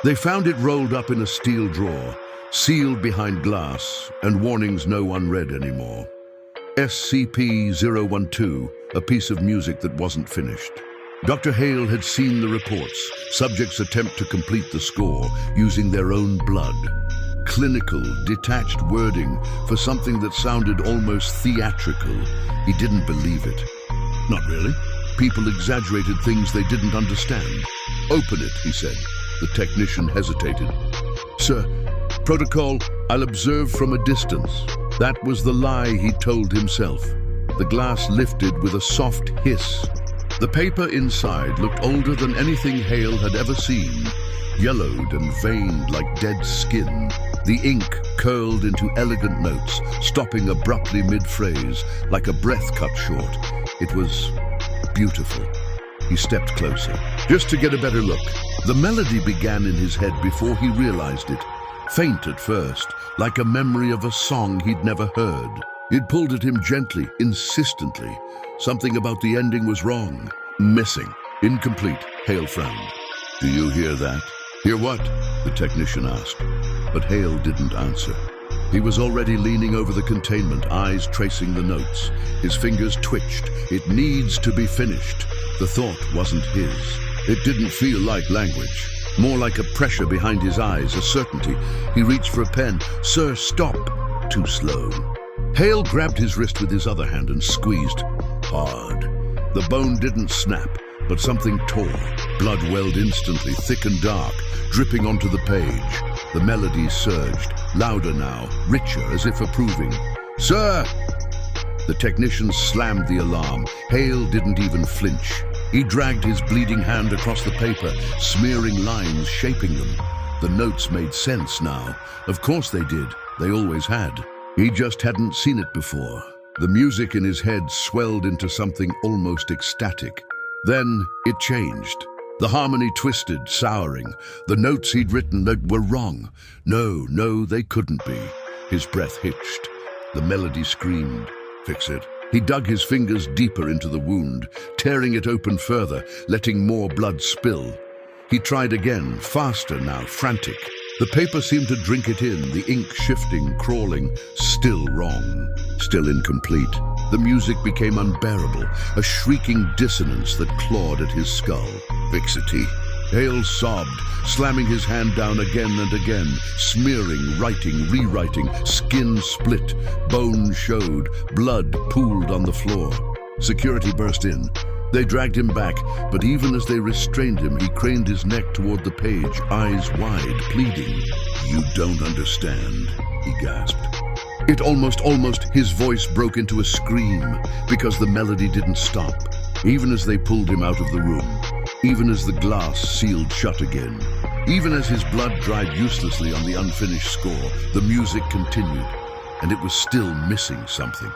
They found it rolled up in a steel drawer, sealed behind glass, and warnings no unread anymore. SCP-012, a piece of music that wasn't finished. Dr. Hale had seen the reports, subjects attempt to complete the score using their own blood. Clinical, detached wording for something that sounded almost theatrical. He didn't believe it. Not really. People exaggerated things they didn't understand. "Open it," he said. The technician hesitated. "Sir, protocol, I'll observe from a distance." That was the lie he told himself. The glass lifted with a soft hiss. The paper inside looked older than anything Hale had ever seen, yellowed and veined like dead skin. The ink curled into elegant notes, stopping abruptly mid-phrase, like a breath cut short. It was beautiful. He stepped closer, just to get a better look. The melody began in his head before he realized it. Faint at first, like a memory of a song he'd never heard. It pulled at him gently, insistently. Something about the ending was wrong. Missing. Incomplete. Hale frowned. "Do you hear that?" "Hear what?" the technician asked. But Hale didn't answer. He was already leaning over the containment, eyes tracing the notes. His fingers twitched. It needs to be finished. The thought wasn't his. It didn't feel like language. More like a pressure behind his eyes, a certainty. He reached for a pen. "Sir, stop." Too slow. Hale grabbed his wrist with his other hand and squeezed hard. The bone didn't snap, but something tore. Blood welled instantly, thick and dark, dripping onto the page. The melody surged, louder now, richer, as if approving. "Sir!" The technician slammed the alarm. Hale didn't even flinch. He dragged his bleeding hand across the paper, smearing lines, shaping them. The notes made sense now. Of course they did. They always had. He just hadn't seen it before. The music in his head swelled into something almost ecstatic. Then it changed. The harmony twisted, souring. The notes he'd written were wrong. No, they couldn't be. His breath hitched. The melody screamed. "Fix it." He dug his fingers deeper into the wound, tearing it open further, letting more blood spill. He tried again, faster now, frantic. The paper seemed to drink it in, the ink shifting, crawling. Still wrong. Still incomplete. The music became unbearable, a shrieking dissonance that clawed at his skull. "Fixity." Hale sobbed, slamming his hand down again and again, smearing, writing, rewriting. Skin split, bone showed, blood pooled on the floor. Security burst in. They dragged him back, but even as they restrained him, he craned his neck toward the page, eyes wide, pleading. "You don't understand," he gasped. It almost, his voice broke into a scream, because the melody didn't stop, even as they pulled him out of the room, even as the glass sealed shut again. Even as his blood dried uselessly on the unfinished score, the music continued, and it was still missing something.